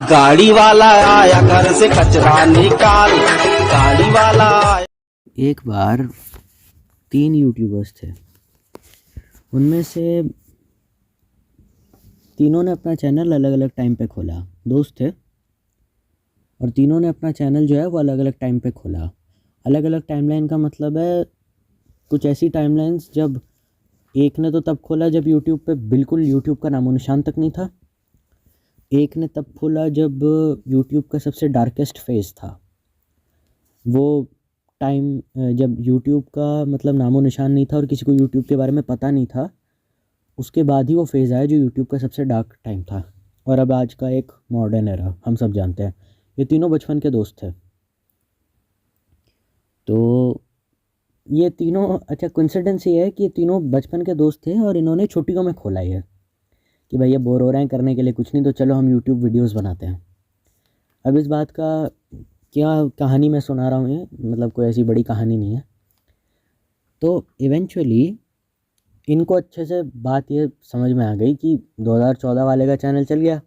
गाड़ी वाला आया घर से कचरा निकाल, गाड़ी वाला आया। एक बार 3 यूट्यूबर्स थे, उनमें से तीनों ने अपना चैनल अलग अलग टाइम पे खोला। दोस्त थे और तीनों ने अपना चैनल जो है वो अलग अलग टाइम पे खोला। अलग अलग टाइमलाइन का मतलब है कुछ ऐसी टाइमलाइंस जब एक ने तो तब खोला जब यूट्यूब पे बिल्कुल यूट्यूब का नामो निशान तक नहीं था। एक ने तब खोला जब यूट्यूब का सबसे डार्केस्ट फेज़ था। वो टाइम जब यूट्यूब का मतलब नामो निशान नहीं था और किसी को यूट्यूब के बारे में पता नहीं था। उसके बाद ही वो फेज़ आया जो यूट्यूब का सबसे डार्क टाइम था। और अब आज का एक मॉडर्न एरा हम सब जानते हैं। ये तीनों बचपन के दोस्त थे। तो ये तीनों अच्छा कोइंसिडेंस ये है कि ये तीनों बचपन के दोस्त थे और इन्होंने छुट्टियों में खोला है कि भैया बोर हो रहे हैं, करने के लिए कुछ नहीं, तो चलो हम यूट्यूब वीडियोस बनाते हैं। अब इस बात का क्या कहानी मैं सुना रहा हूँ, ये मतलब कोई ऐसी बड़ी कहानी नहीं है। तो इवेंचुअली इनको अच्छे से बात ये समझ में आ गई कि 2014 वाले का चैनल चल गया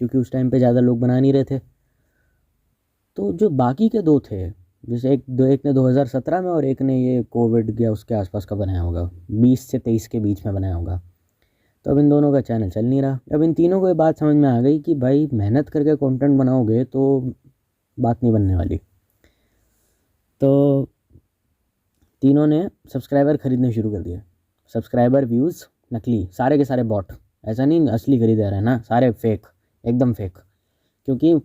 क्योंकि उस टाइम पे ज़्यादा लोग बना नहीं रहे थे। तो जो बाकी के दो थे, जैसे एक ने 2017 में और एक ने ये कोविड गया उसके आसपास का बनाया होगा, 20 से 23 के बीच में बनाया होगा। तो अब इन दोनों का चैनल चल नहीं रहा। अब इन तीनों को ये बात समझ में आ गई कि भाई मेहनत करके कंटेंट बनाओगे तो बात नहीं बनने वाली। तो तीनों ने सब्सक्राइबर खरीदने शुरू कर दिए। सब्सक्राइबर, व्यूज़ नकली, सारे के सारे बॉट, ऐसा नहीं असली खरीदे रहे हैं ना, सारे फेक, एकदम फेक। क्योंकि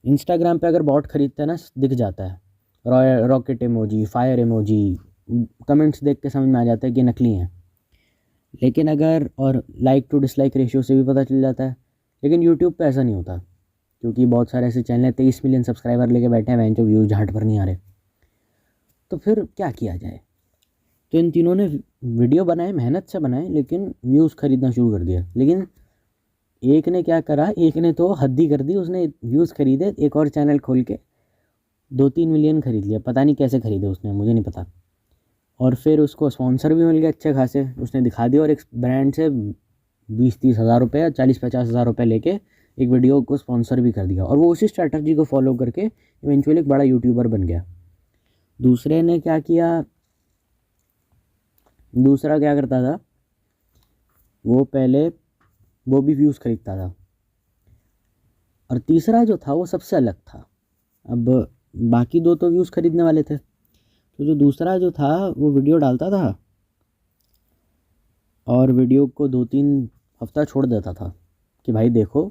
इंस्टाग्राम पे अगर बॉट खरीदते हैं ना दिख जाता है, rocket emoji, fire emoji, comments देख के समझ में आ जाता है कि नकली हैं। लेकिन अगर और लाइक टू डिसलाइक रेशियो से भी पता चल जाता है। लेकिन यूट्यूब पे ऐसा नहीं होता क्योंकि बहुत सारे ऐसे चैनल 23 मिलियन सब्सक्राइबर लेके बैठे हैं, वहीं जो व्यूज़ झांट पर नहीं आ रहे। तो फिर क्या किया जाए? तो इन तीनों ने वीडियो बनाए, मेहनत से बनाए, लेकिन व्यूज़ खरीदना शुरू कर दिया। लेकिन एक ने क्या करा, एक ने तो हद ही कर दी, उसने व्यूज़ खरीदे, एक और चैनल खोल के 2-3 मिलियन खरीद लिया। पता नहीं कैसे खरीदे उसने, मुझे नहीं पता। और फिर उसको स्पॉन्सर भी मिल गया अच्छे खासे, उसने दिखा दिया। और एक ब्रांड से 20-30 हज़ार रुपये या 40-50 हज़ार रुपये लेके एक वीडियो को स्पॉन्सर भी कर दिया। और वो उसी स्ट्रैटेजी को फॉलो करके इवेंचुअली एक बड़ा यूट्यूबर बन गया। दूसरे ने क्या किया, दूसरा क्या करता था, वो पहले वो भी व्यूज़ खरीदता था। और तीसरा जो था वो सबसे अलग था। अब बाकी दो तो व्यूज़ खरीदने वाले थे, तो जो दूसरा जो था वो वीडियो डालता था और वीडियो को 2-3 हफ्ता छोड़ देता था कि भाई देखो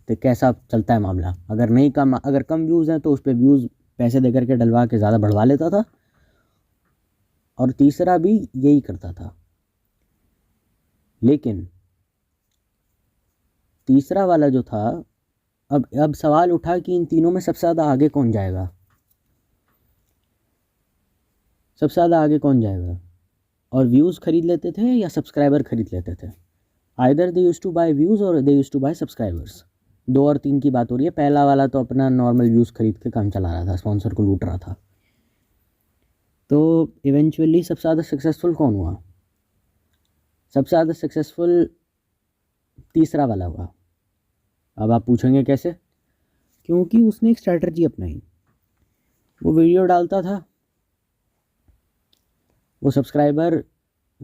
तो कैसा चलता है मामला। अगर कम व्यूज़ हैं तो उस पर व्यूज़ पैसे दे करके डलवा के ज़्यादा बढ़वा लेता था। और तीसरा भी यही करता था। लेकिन तीसरा वाला जो था, अब सवाल उठा कि इन तीनों में सबसे ज़्यादा आगे कौन जाएगा। सबसे ज़्यादा आगे कौन जाएगा? और व्यूज़ खरीद लेते थे या सब्सक्राइबर खरीद लेते थे। Either they use to buy views और they use to buy subscribers. 2 और 3 की बात हो रही है। पहला वाला तो अपना नॉर्मल व्यूज़ खरीद के काम चला रहा था, स्पॉन्सर को लूट रहा था। तो इवेंचुअली सबसे ज़्यादा सक्सेसफुल कौन हुआ? सबसे ज़्यादा सक्सेसफुल तीसरा वाला हुआ। अब आप पूछेंगे कैसे? क्योंकि उसने एक स्ट्रैटेजी अपनाई। वो वीडियो डालता था, वो सब्सक्राइबर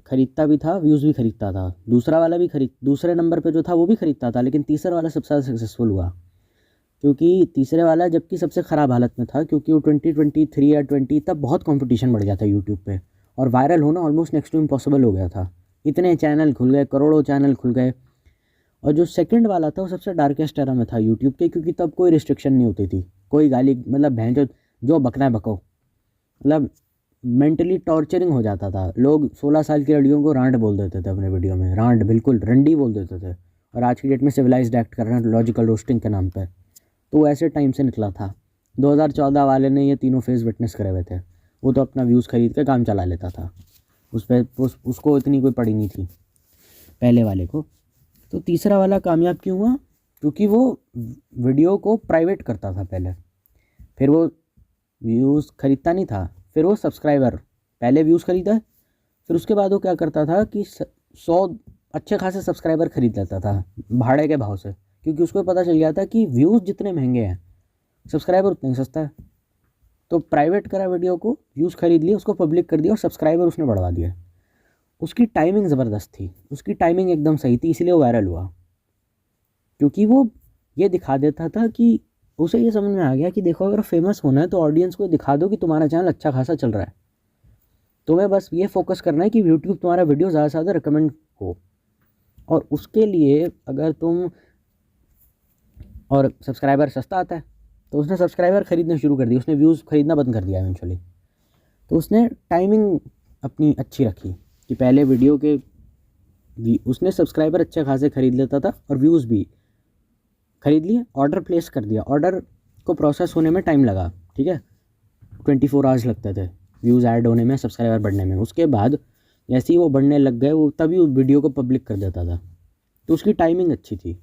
खरीदता भी था, व्यूज़ भी खरीदता था। दूसरा वाला भी दूसरे नंबर पे जो था वो भी खरीदता था। लेकिन तीसरा वाला सबसे ज़्यादा सक्सेसफुल हुआ क्योंकि तीसरे वाला जबकि सबसे ख़राब हालत में था, क्योंकि वो 2023 या 20 तब बहुत कंपटीशन बढ़ गया था यूट्यूब पे और वायरल होना ऑलमोस्ट नेक्स्ट टू इम्पॉसिबल हो गया था। इतने चैनल खुल गए, करोड़ों चैनल खुल गए। और जो सेकंड वाला था वो सबसे डार्केस्ट एरा में था यूट्यूब के, क्योंकि तब कोई रिस्ट्रिक्शन नहीं होती थी, कोई गाली, मतलब बहन जो बकना है बको, मतलब मेंटली टॉर्चरिंग हो जाता था। लोग 16 साल की लड़कियों को रांड बोल देते थे अपने वीडियो में, रांड, बिल्कुल रंडी बोल देते थे। और आज की डेट में सिविलाइज्ड एक्ट कर रहे हैं लॉजिकल रोस्टिंग के नाम पर। तो वो ऐसे टाइम से निकला था। 2014 वाले ने ये तीनों फेज़ विटनेस करे हुए थे। वो तो अपना व्यूज़ खरीद के काम चला लेता था, उसको इतनी कोई पड़ी नहीं थी पहले वाले को। तो तीसरा वाला कामयाब क्यों हुआ? क्योंकि वो वीडियो को प्राइवेट करता था पहले, फिर वो व्यूज़ खरीदता नहीं था, फिर वो सब्सक्राइबर, पहले व्यूज़ खरीदा, फिर उसके बाद वो क्या करता था कि 100 अच्छे खासे सब्सक्राइबर खरीद लेता था भाड़े के भाव से क्योंकि उसको पता चल गया था कि व्यूज़ जितने महंगे हैं सब्सक्राइबर उतना ही सस्ता है। तो प्राइवेट करा वीडियो को, व्यूज़ खरीद लिए, उसको पब्लिक कर दिया और सब्सक्राइबर उसने बढ़वा दिया। उसकी टाइमिंग ज़बरदस्त थी, उसकी टाइमिंग एकदम सही थी, इसलिए वो वायरल हुआ। क्योंकि वो ये दिखा देता था कि उसे ये समझ में आ गया कि देखो अगर फेमस होना है तो ऑडियंस को दिखा दो कि तुम्हारा चैनल अच्छा खासा चल रहा है, तुम्हें बस ये फोकस करना है कि यूट्यूब तुम्हारा वीडियो ज़्यादा से ज़्यादा रिकमेंड हो। और उसके लिए अगर तुम, और सब्सक्राइबर सस्ता आता है तो उसने सब्सक्राइबर खरीदना शुरू कर दिया, उसने व्यूज़ खरीदना बंद कर दिया इवेंचुअली। तो उसने टाइमिंग अपनी अच्छी रखी कि पहले वीडियो के उसने सब्सक्राइबर अच्छे खासे खरीद लेता था और व्यूज़ भी खरीद लिए, ऑर्डर प्लेस कर दिया। ऑर्डर को प्रोसेस होने में टाइम लगा, ठीक है, 24 आवर्स लगते थे व्यूज़ ऐड होने में, सब्सक्राइबर बढ़ने में। उसके बाद जैसे ही वो बढ़ने लग गए वो तभी उस वीडियो को पब्लिक कर देता था। तो उसकी टाइमिंग अच्छी थी।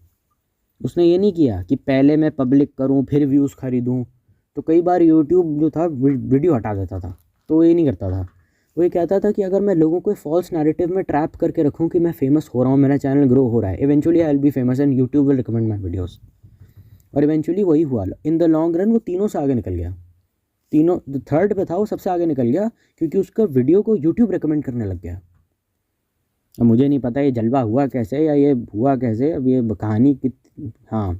उसने ये नहीं किया कि पहले मैं पब्लिक करूं फिर व्यूज़ खरीदूं। तो कई बार यूट्यूब जो था वीडियो हटा देता था, तो वो ये नहीं करता था। वो ये कहता था कि अगर मैं लोगों को फॉल्स नैरेटिव में ट्रैप करके रखूं कि मैं फेमस हो रहा हूं, मेरा चैनल ग्रो हो रहा है, eventually I will be famous and YouTube will recommend my videos. और इवेंचुअली वही हुआ। इन द लॉन्ग रन वो तीनों से आगे निकल गया। तीनों, थर्ड पे था वो, सबसे आगे निकल गया क्योंकि उसका वीडियो को यूट्यूब रिकमेंड करने लग गया। अब मुझे नहीं पता ये जलवा हुआ कैसे या ये हुआ कैसे, अब ये कहानी की, हाँ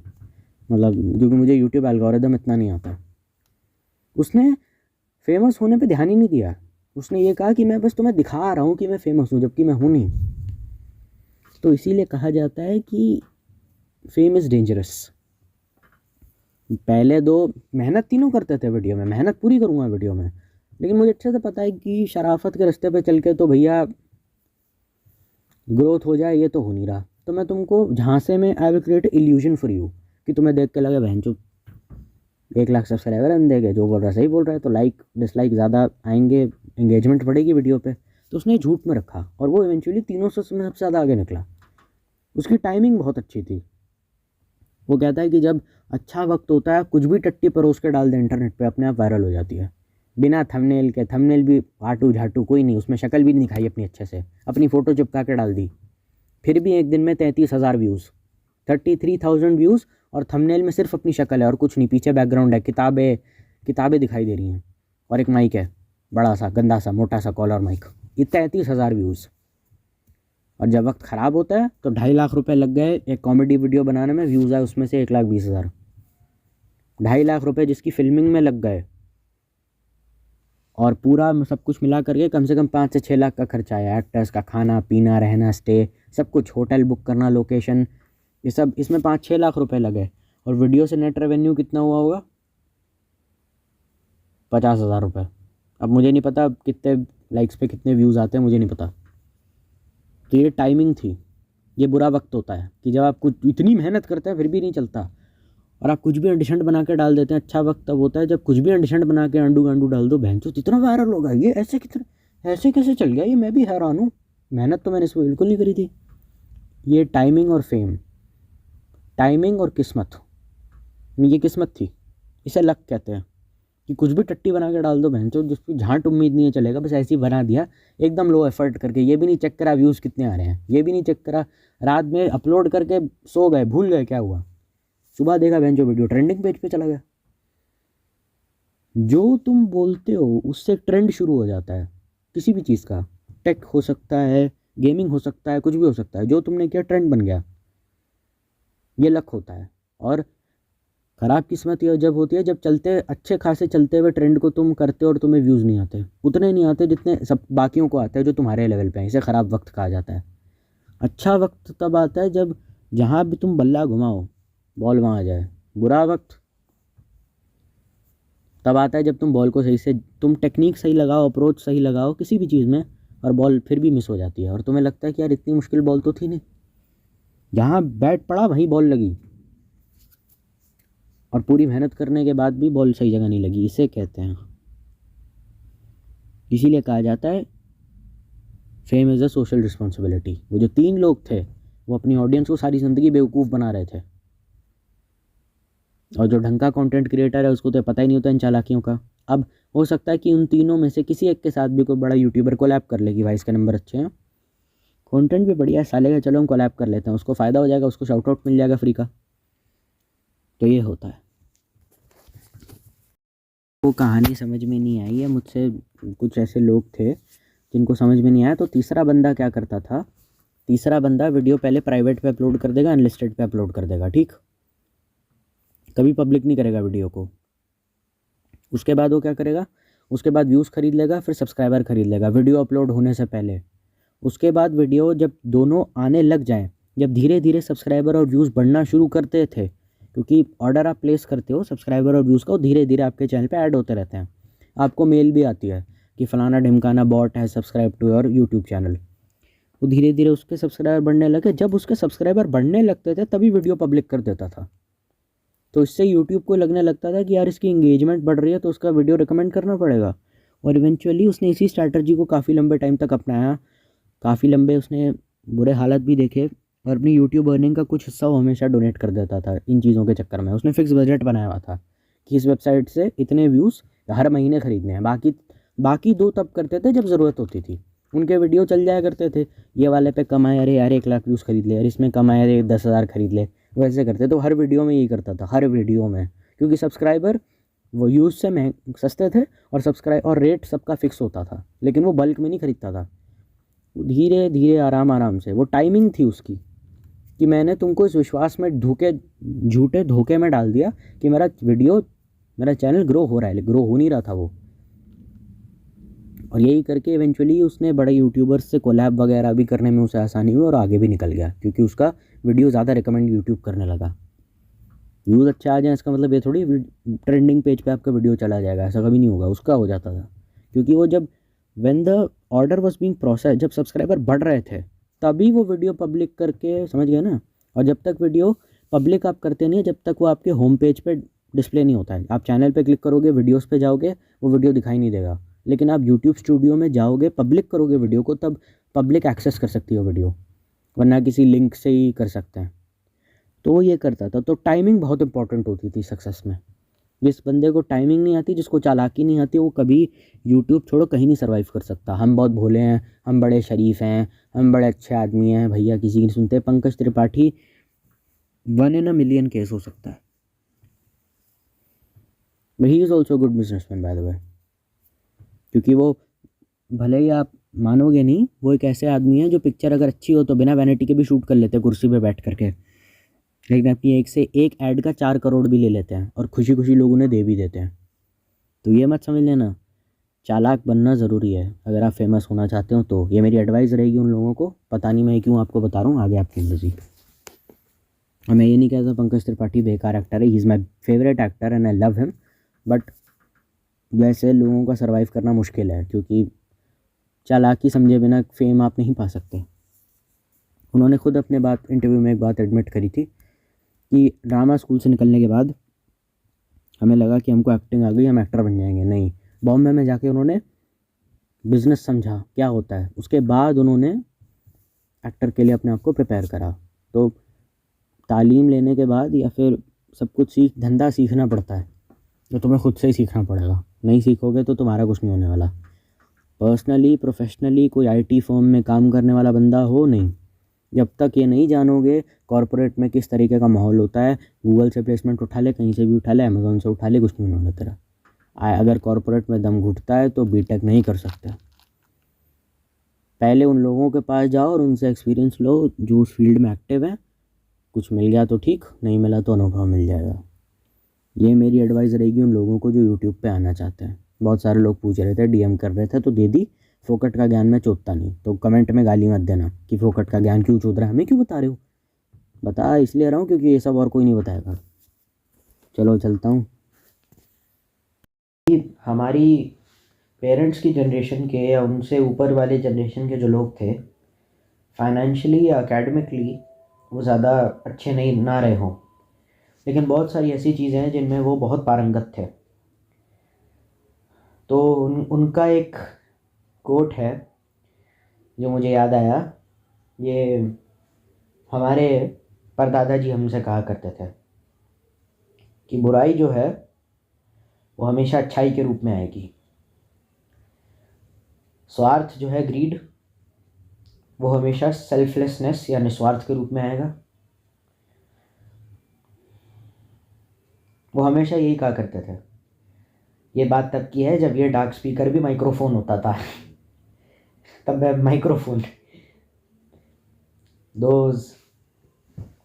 मतलब क्योंकि मुझे यूट्यूब एल्गोरिदम इतना नहीं आता। उसने फेमस होने पे ध्यान ही नहीं दिया। उसने ये कहा कि मैं बस तुम्हें दिखा रहा हूँ कि मैं फेमस हूँ, जबकि मैं हूँ नहीं। तो इसीलिए कहा जाता है कि फेम इज़ डेंजरस। पहले दो मेहनत तीनों करते थे वीडियो में, मेहनत पूरी करूँगा वीडियो में, लेकिन मुझे अच्छे से पता है कि शराफत के रास्ते पे चल के तो भैया ग्रोथ हो जाए ये तो हो नहीं रहा। तो मैं तुमको झांसे में I will create illusion for you कि तुम्हें देख के लगे बहन चो 1 लाख सब्सक्राइबर हम देंगे, जो बोल रहा है सही बोल रहा है, तो लाइक डिसलाइक ज़्यादा आएंगे, एंगेजमेंट बढ़ेगी वीडियो पे। तो उसने झूठ में रखा और वो इवेंचुअली तीनों से सबसे ज़्यादा आगे निकला। उसकी टाइमिंग बहुत अच्छी थी। वो कहता है कि जब अच्छा वक्त होता है कुछ भी टट्टी परोस के डाल दे इंटरनेट पे, अपने आप वायरल हो जाती है, बिना थंबनेल के। थंबनेल भी आटू झाटू कोई नहीं, उसमें शक्ल भी नहीं दिखाई अपनी अच्छे से, अपनी फ़ोटो चिपका के डाल दी, फिर भी एक दिन में 33,000 व्यूज़, 33,000 व्यूज़, और थंबनेल में सिर्फ अपनी शक्ल है और कुछ नहीं, पीछे बैकग्राउंड है, किताबें दिखाई दे रही हैं और एक माइक है, बड़ा सा गंदा सा मोटा सा कॉलर माइक। ये 33,000 व्यूज़। और जब वक्त ख़राब होता है तो 2.5 लाख रुपए लग गए एक कॉमेडी वीडियो बनाने में, व्यूज़ आए उसमें से 1,20,000। 2.5 लाख रुपए जिसकी फिल्मिंग में लग गए और पूरा सब कुछ मिला करके कम से कम 5 से 6 लाख का खर्चा आया। एक्टर्स का खाना पीना रहना स्टे सब कुछ, होटल बुक करना, लोकेशन, ये सब, इसमें 5-6 लाख रुपए लगे। और वीडियो से नेट रेवेन्यू कितना हुआ होगा? 50,000 रुपये। अब मुझे नहीं पता कितने लाइक्स पे कितने व्यूज़ आते हैं, मुझे नहीं पता। तो ये टाइमिंग थी। ये बुरा वक्त होता है कि जब आप कुछ इतनी मेहनत करते हैं फिर भी नहीं चलता और आप कुछ भी अंडशंड बना के डाल देते हैं। अच्छा वक्त तब होता है जब कुछ भी अंडशंड बना के अंडू डाल दो, बहन चो इतना वायरल होगा, ये ऐसे कैसे चल गया, ये मैं भी हैरान हूँ। मेहनत तो मैंने इस पर बिल्कुल नहीं करी थी। ये टाइमिंग और फेम, टाइमिंग और किस्मत, ये किस्मत थी, इसे लक कहते हैं। कि कुछ भी टट्टी बना के डाल दो बहन चो, जिसकी झांट उम्मीद नहीं है चलेगा, बस ऐसे ही बना दिया एकदम लो एफर्ट करके। ये भी नहीं चेक करा व्यूज़ कितने आ रहे हैं, ये भी नहीं चेक करा, रात में अपलोड करके सो गए, भूल गए क्या हुआ, सुबह देखा बहन चो वीडियो ट्रेंडिंग पेज पे चला गया। जो तुम बोलते हो उससे ट्रेंड शुरू हो जाता है किसी भी चीज़ का। टेक हो सकता है, गेमिंग हो सकता है, कुछ भी हो सकता है। जो तुमने किया ट्रेंड बन गया, ये लक होता है। और ख़राब किस्मत यह जब होती है जब चलते अच्छे खासे चलते हुए ट्रेंड को तुम करते हो और तुम्हें व्यूज़ नहीं आते, उतने नहीं आते जितने सब बाकियों को आते हैं जो तुम्हारे लेवल पे हैं। इसे ख़राब वक्त कहा जाता है। अच्छा वक्त तब आता है जब जहाँ भी तुम बल्ला घुमाओ बॉल वहाँ आ जाए। बुरा वक्त तब आता है जब तुम बॉल को सही से, तुम टेक्निक सही लगाओ, अप्रोच सही लगाओ किसी भी चीज़ में, और बॉल फिर भी मिस हो जाती है और तुम्हें लगता है कि यार इतनी मुश्किल बॉल तो थी नहीं, जहाँ बैट पड़ा वहीं बॉल लगी, और पूरी मेहनत करने के बाद भी बॉल सही जगह नहीं लगी। इसे कहते हैं, इसीलिए कहा जाता है fame is a social responsibility. वो जो 3 लोग थे वो अपनी ऑडियंस को सारी ज़िंदगी बेवकूफ़ बना रहे थे, और जो ढंग का कंटेंट क्रिएटर है उसको तो पता ही नहीं होता इन चालाकियों का। अब हो सकता है कि उन तीनों में से किसी एक के साथ भी कोई बड़ा यूट्यूबर कोलैब कर ले कि भाई इसके नंबर अच्छे हैं, कंटेंट भी बढ़िया है साले का, चलो हम कोलैब कर लेते हैं, उसको फ़ायदा हो जाएगा, उसको शाउट आउट मिल जाएगा फ्री का। तो ये होता है। वो कहानी समझ में नहीं आई है मुझसे, कुछ ऐसे लोग थे जिनको समझ में नहीं आया। तो तीसरा बंदा क्या करता था, तीसरा बंदा वीडियो पहले प्राइवेट पे अपलोड कर देगा, अनलिस्टेड पे अपलोड कर देगा, ठीक, कभी पब्लिक नहीं करेगा वीडियो को। उसके बाद वो क्या करेगा, उसके बाद व्यूज़ खरीद लेगा, फिर सब्सक्राइबर खरीद लेगा वीडियो अपलोड होने से पहले। उसके बाद वीडियो जब दोनों आने लग जाएं, जब धीरे धीरे सब्सक्राइबर और व्यूज़ बढ़ना शुरू करते थे, क्योंकि ऑर्डर आप प्लेस करते हो सब्सक्राइबर और व्यूज़ का, वो धीरे धीरे आपके चैनल पे ऐड होते रहते हैं। आपको मेल भी आती है कि फ़लाना ढिमकाना बॉट है subscribe to your YouTube channel. वो धीरे धीरे उसके सब्सक्राइबर बढ़ने लगे। जब उसके सब्सक्राइबर बढ़ने लगते थे तभी वीडियो पब्लिक कर देता था। तो इससे यूट्यूब को लगने लगता था कि यार इसकी इंगेजमेंट बढ़ रही है तो उसका वीडियो रिकमेंड करना पड़ेगा। और इवेंचुअली उसने इसी स्ट्रैटेजी को काफ़ी लंबे टाइम तक अपनाया, काफ़ी लंबे उसने बुरे हालात भी देखे, और अपनी यूट्यूब अर्निंग का कुछ हिस्सा वो हमेशा डोनेट कर देता था इन चीज़ों के चक्कर में। उसने फिक्स बजट बनाया हुआ था कि इस वेबसाइट से इतने व्यूज़ हर महीने खरीदने हैं। बाकी दो तब करते थे जब ज़रूरत होती थी, उनके वीडियो चल जाया करते थे। ये वाले पे कम आए, अरे यार 1 लाख व्यूज़ खरीद ले, यार इसमें कम आए, अरे 10,000 खरीद ले, वैसे करते। तो हर वीडियो में यही करता था, हर वीडियो में, क्योंकि सब्सक्राइबर वो यूज़ से सस्ते थे और सब्सक्राइब और रेट सबका फिक्स होता था, लेकिन वो बल्क में नहीं खरीदता था, धीरे धीरे आराम आराम से। वो टाइमिंग थी उसकी कि मैंने तुमको इस विश्वास में झूठे धोखे में डाल दिया कि मेरा चैनल ग्रो हो रहा है, ग्रो हो नहीं रहा था वो। और यही करके इवेंचुअली उसने बड़े यूट्यूबर्स से कोलैब वगैरह भी करने में उसे आसानी हुई और आगे भी निकल गया, क्योंकि उसका वीडियो ज़्यादा रिकमेंड यूट्यूब करने लगा। व्यूज़ अच्छा आ जाए इसका मतलब ये थोड़ी ट्रेंडिंग पेज पे आपका वीडियो चला जाएगा, ऐसा कभी नहीं होगा। उसका हो जाता था, क्योंकि वो जब when the order was being process, जब सब्सक्राइबर बढ़ रहे थे तभी वो वीडियो पब्लिक करके, समझ गए ना। और जब तक वीडियो पब्लिक आप करते नहीं, जब तक वो आपके होम पेज पे डिस्प्ले नहीं होता है। आप चैनल पे क्लिक करोगे, वीडियोस पे जाओगे, वो वीडियो दिखाई नहीं देगा। लेकिन आप यूट्यूब स्टूडियो में जाओगे, पब्लिक करोगे वीडियो को, तब पब्लिक एक्सेस कर सकती है वीडियो, वरना किसी लिंक से ही कर सकते हैं। तो वो ये करता था। तो टाइमिंग बहुत इंपॉर्टेंट होती थी सक्सेस में। जिस बंदे को टाइमिंग नहीं आती, जिसको चालाकी नहीं आती, वो कभी यूट्यूब छोड़ो कहीं नहीं सर्वाइव कर सकता। हम बहुत भोले हैं, हम बड़े शरीफ हैं, हम बड़े अच्छे आदमी हैं, भैया किसी की नहीं सुनते। Pankaj Tripathi 1 in a million case हो सकता है। He is also good businessman by the way, क्योंकि वो, भले ही आप मानोगे नहीं, वो एक ऐसे आदमी है जो पिक्चर अगर अच्छी हो तो बिना वैनिटी के भी शूट कर लेते हैं कुर्सी पे बैठ करके, लेकिन अपनी एक से एक ऐड का 4 करोड़ भी ले लेते हैं और खुशी खुशी लोग उन्हें दे भी देते हैं। तो ये मत समझ लेना, चालाक बनना ज़रूरी है अगर आप फेमस होना चाहते हो। तो ये मेरी एडवाइस रहेगी उन लोगों को। पता नहीं मैं क्यों आपको बता रहा हूँ, आगे आपकी मर्जी। और मैं ये नहीं कहता पंकज त्रिपाठी बेकार एक्टर है, he is my favourite actor and I love him, but वैसे लोगों का सर्वाइव करना मुश्किल है, क्योंकि चालाकी समझे बिना फेम आप नहीं पा सकते। उन्होंने खुद अपने बात इंटरव्यू में एक बात एडमिट करी थी कि ड्रामा स्कूल से निकलने के बाद हमें लगा कि हमको एक्टिंग आ गई, हम एक्टर बन जाएंगे। नहीं, बॉम्बे में जाके उन्होंने बिज़नेस समझा क्या होता है, उसके बाद उन्होंने एक्टर के लिए अपने आप को प्रिपेयर करा। तो तालीम लेने के बाद या फिर सब कुछ धंधा सीखना पड़ता है, तो तुम्हें खुद से ही सीखना पड़ेगा। नहीं सीखोगे तो तुम्हारा कुछ नहीं होने वाला। पर्सनली प्रोफेशनली कोई आईटी फर्म में काम करने वाला बंदा हो नहीं, जब तक ये नहीं जानोगे कॉर्पोरेट में किस तरीके का माहौल होता है, गूगल से प्लेसमेंट उठा ले, कहीं से भी उठा ले, अमेज़ॉन से उठा ले, कुछ नहीं होने तेरा। अगर कॉर्पोरेट में दम घुटता है तो बीटेक नहीं कर सकते। पहले उन लोगों के पास जाओ और उनसे एक्सपीरियंस लो जो उस फील्ड में एक्टिव है। कुछ मिल गया तो ठीक, नहीं मिला तो अनुभव मिल जाएगा। ये मेरी एडवाइस रहेगी उन लोगों को जो यूट्यूब पे आना चाहते हैं। बहुत सारे लोग पूछ रहे थे, डीएम कर रहे थे, तो दे दी। फोकट का ज्ञान मैं चोदता नहीं, तो कमेंट में गाली मत देना कि फोकट का ज्ञान क्यों चोद रहा है, हमें क्यों बता रहे हो। बता इसलिए रहा हूँ क्योंकि ये सब और कोई नहीं बताएगा। चलो चलता हूँ। हमारी पेरेंट्स की जनरेशन के या उनसे ऊपर वाले जनरेशन के जो लोग थे, फाइनेंशियली या एकेडमिकली वो ज़्यादा अच्छे नहीं ना रहे हों, लेकिन बहुत सारी ऐसी चीज़ें हैं जिनमें वो बहुत पारंगत थे। तो उनका एक कोट है जो मुझे याद आया। ये हमारे परदादा जी हमसे कहा करते थे कि बुराई जो है वो हमेशा अच्छाई के रूप में आएगी। स्वार्थ जो है, ग्रीड, वो हमेशा सेल्फलेसनेस या निस्वार्थ के रूप में आएगा। वो हमेशा यही कहा करते थे। ये बात तब की है जब ये डाक स्पीकर भी माइक्रोफोन होता था तब माइक्रोफोन दोज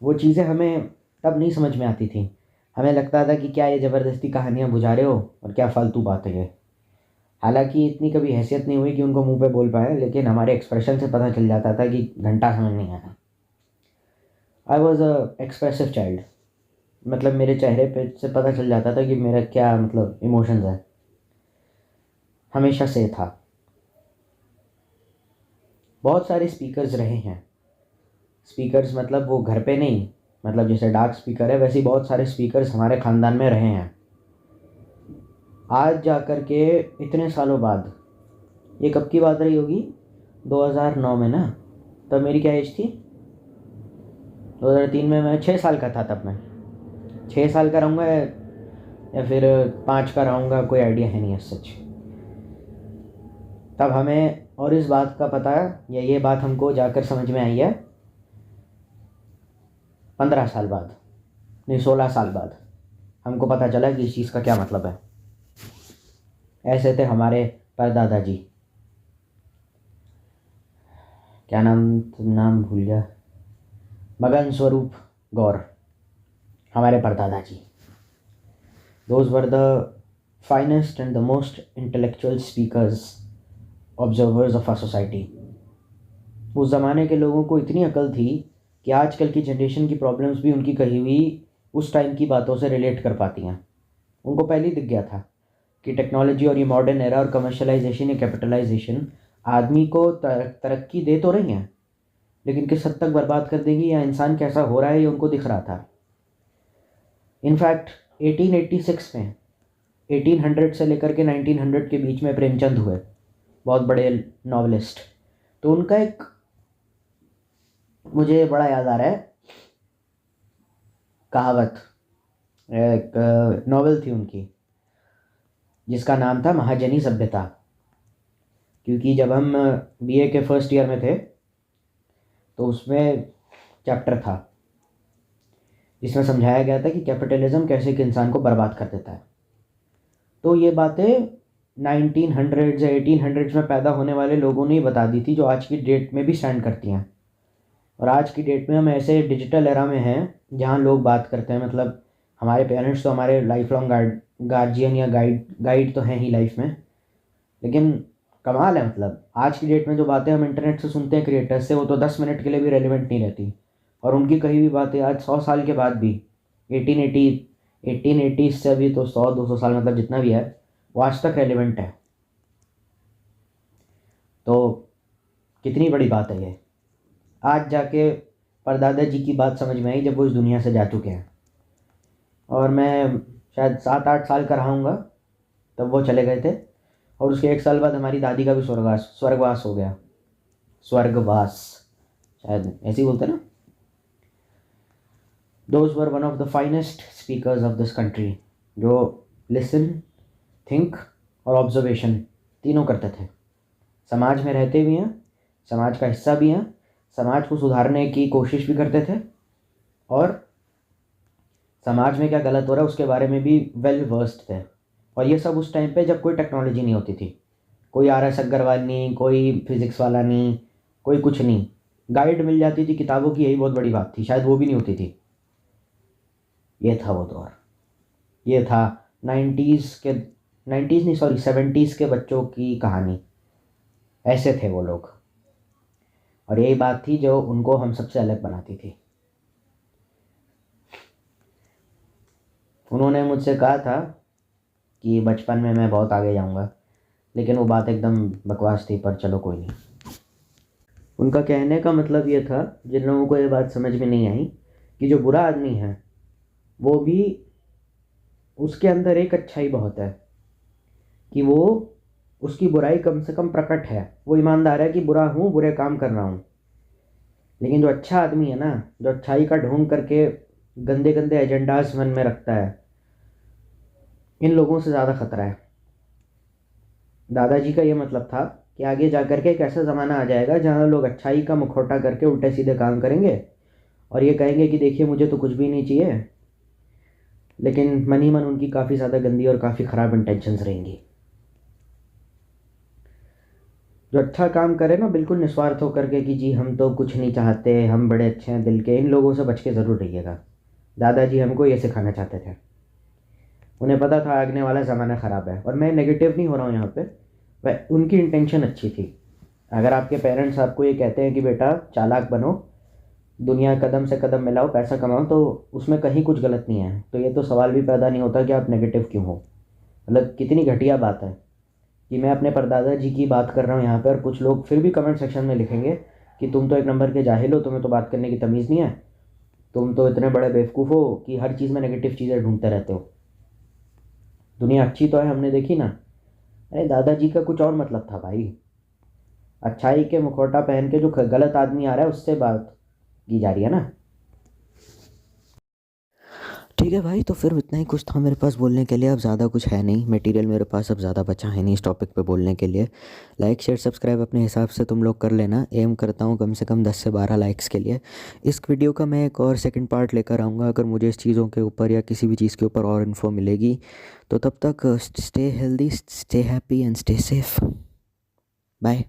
वो चीज़ें हमें तब नहीं समझ में आती थी। हमें लगता था कि क्या ये ज़बरदस्ती कहानियाँ बुझा रहे हो और क्या फालतू बात है ये। हालांकि इतनी कभी हैसियत नहीं हुई कि उनको मुंह पे बोल पाए, लेकिन हमारे एक्सप्रेशन से पता चल जाता था कि घंटा समझ नहीं आया। I was a expressive child, मतलब मेरे चेहरे पे से पता चल जाता था कि मेरा क्या मतलब इमोशंस है, हमेशा से था। बहुत सारे स्पीकर्स रहे हैं। स्पीकर्स मतलब वो घर पे नहीं, मतलब जैसे डाक स्पीकर है वैसे ही बहुत सारे स्पीकर्स हमारे ख़ानदान में रहे हैं। आज जाकर के इतने सालों बाद, ये कब की बात रही होगी, 2009 में ना, तब मेरी क्या एज थी, 2003 में मैं 6 साल का था। तब मैं 6 साल का रहूँगा या फिर 5 का रहूँगा, कोई आइडिया है नहीं सच। तब हमें और इस बात का पता, या ये बात हमको जाकर समझ में आई है 15 साल बाद, नहीं 16 साल बाद हमको पता चला कि इस चीज़ का क्या मतलब है। ऐसे थे हमारे परदादा जी, क्या नाम भूल गया, मगन स्वरूप गौर, हमारे परदादा जी। Those were the finest and the most intellectual speakers, observers of our society. उस ज़माने के लोगों को इतनी अकल थी कि आजकल की जनरेशन की प्रॉब्लम्स भी उनकी कही हुई उस टाइम की बातों से रिलेट कर पाती हैं। उनको पहले ही दिख गया था कि टेक्नोलॉजी और ये मॉडर्न एरा और कमर्शलाइजेशन या कैपिटलाइजेशन आदमी को तरक्की दे तो रही हैं, लेकिन किस हद तक बर्बाद कर देंगी या इंसान कैसा हो रहा है ये उनको दिख रहा था। इनफैक्ट 1886 में, 1800 से लेकर के 1900 के बीच में प्रेमचंद हुए, बहुत बड़े नॉवलिस्ट। तो उनका एक मुझे बड़ा याद आ रहा है कहावत, एक नॉवेल थी उनकी जिसका नाम था महाजनी सभ्यता। क्योंकि जब हम बीए के फर्स्ट ईयर में थे तो उसमें चैप्टर था जिसमें समझाया गया था कि कैपिटलिज्म कैसे एक इंसान को बर्बाद कर देता है। तो ये बातें 1900 या 1800 में पैदा होने वाले लोगों ने ही बता दी थी, जो आज की डेट में भी स्टैंड करती हैं। और आज की डेट में हम ऐसे डिजिटल एरा में हैं जहाँ लोग बात करते हैं, मतलब हमारे पेरेंट्स तो हमारे लाइफ लॉन्ग गार्जियन या गाइड तो हैं ही लाइफ में, लेकिन कमाल है, मतलब आज की डेट में जो बातें हम इंटरनेट से सुनते हैं क्रिएटर्स से, वो तो 10 मिनट के लिए भी रेलिवेंट नहीं रहती। और उनकी कही हुई बातें आज 100 साल के बाद भी, 1880 से अभी तो 100-200 साल मतलब जितना भी है वो आज तक रेलिवेंट है। तो कितनी बड़ी बात है ये। आज जाके परदादा जी की बात समझ में आई जब वो इस दुनिया से जा चुके हैं, और मैं शायद 7-8 साल का रहा तब वो चले गए थे। और उसके 1 साल बाद हमारी दादी का भी स्वर्गवास हो गया। स्वर्गवास शायद ऐसे ही बोलते ना। Those were one of the finest speakers of this country, जो लिसन, थिंक और ऑब्जर्वेशन तीनों करते थे। समाज में रहते भी हैं, समाज का हिस्सा भी हैं, समाज को सुधारने की कोशिश भी करते थे, और समाज में क्या गलत हो रहा है उसके बारे में भी वेल वर्स्ड थे। और ये सब उस टाइम पे जब कोई टेक्नोलॉजी नहीं होती थी, कोई RS अग्रवाल नहीं, कोई फिज़िक्स वाला नहीं, कोई कुछ नहीं। गाइड मिल जाती थी किताबों की, यही बहुत बड़ी बात थी, शायद वो भी नहीं होती थी। ये था वो दौर, ये था 70s के बच्चों की कहानी। ऐसे थे वो लोग, और यही बात थी जो उनको हम सबसे अलग बनाती थी। उन्होंने मुझसे कहा था कि बचपन में मैं बहुत आगे जाऊंगा, लेकिन वो बात एकदम बकवास थी, पर चलो कोई नहीं। उनका कहने का मतलब ये था, जिन लोगों को ये बात समझ में नहीं आई, कि जो बुरा आदमी है वो भी, उसके अंदर एक अच्छाई बहुत है, कि वो उसकी बुराई कम से कम प्रकट है, वो ईमानदार है कि बुरा हूँ, बुरे काम कर रहा हूँ। लेकिन जो अच्छा आदमी है ना, जो अच्छाई का ढोंग करके गंदे गंदे एजेंडाज मन में रखता है, इन लोगों से ज़्यादा खतरा है। दादाजी का ये मतलब था कि आगे जाकर के एक ऐसा ज़माना आ जाएगा जहाँ लोग अच्छाई का मुखौटा करके उल्टे सीधे काम करेंगे और ये कहेंगे कि देखिए मुझे तो कुछ भी नहीं चाहिए, लेकिन मन ही मन उनकी काफ़ी ज़्यादा गंदी और काफ़ी ख़राब इंटेंशंस रहेंगी। जो अच्छा काम करे ना बिल्कुल निस्वार्थ होकर के कि जी हम तो कुछ नहीं चाहते, हम बड़े अच्छे हैं दिल के, इन लोगों से बच के ज़रूर रहिएगा। दादाजी हमको ये सिखाना चाहते थे। उन्हें पता था आगने वाला ज़माना ख़राब है, और मैं नेगेटिव नहीं हो रहा हूँ यहाँ पे, वह उनकी इंटेंशन अच्छी थी। अगर आपके पेरेंट्स आपको ये कहते हैं कि बेटा चालाक बनो, दुनिया कदम से कदम मिलाओ, पैसा कमाओ, तो उसमें कहीं कुछ गलत नहीं है। तो ये तो सवाल भी पैदा नहीं होता कि आप नेगेटिव क्यों हो। मतलब कितनी घटिया बात है कि मैं अपने परदादा जी की बात कर रहा हूँ यहाँ पे, और कुछ लोग फिर भी कमेंट सेक्शन में लिखेंगे कि तुम तो एक नंबर के जाहिल हो, तुम्हें तो बात करने की तमीज़ नहीं है, तुम तो इतने बड़े बेवकूफ़ हो कि हर चीज़ में नेगेटिव चीज़ें ढूंढते रहते हो। दुनिया अच्छी तो है, हमने देखी ना। अरे दादाजी का कुछ और मतलब था भाई। अच्छाई के मुखौटा पहन के जो गलत आदमी आ रहा है उससे बात की जा रही है ना। ठीक है भाई, तो फिर इतना ही कुछ था मेरे पास बोलने के लिए। अब ज़्यादा कुछ है नहीं, मटेरियल मेरे पास अब ज़्यादा बचा है नहीं इस टॉपिक पे बोलने के लिए। लाइक शेयर सब्सक्राइब अपने हिसाब से तुम लोग कर लेना। एम करता हूँ कम से कम 10 से 12 लाइक्स के लिए। इस वीडियो का मैं एक और सेकंड पार्ट लेकर आऊँगा अगर मुझे इस चीज़ों के ऊपर या किसी भी चीज़ के ऊपर और इन्फो मिलेगी। तो तब तक stay healthy, stay happy and stay safe. Bye.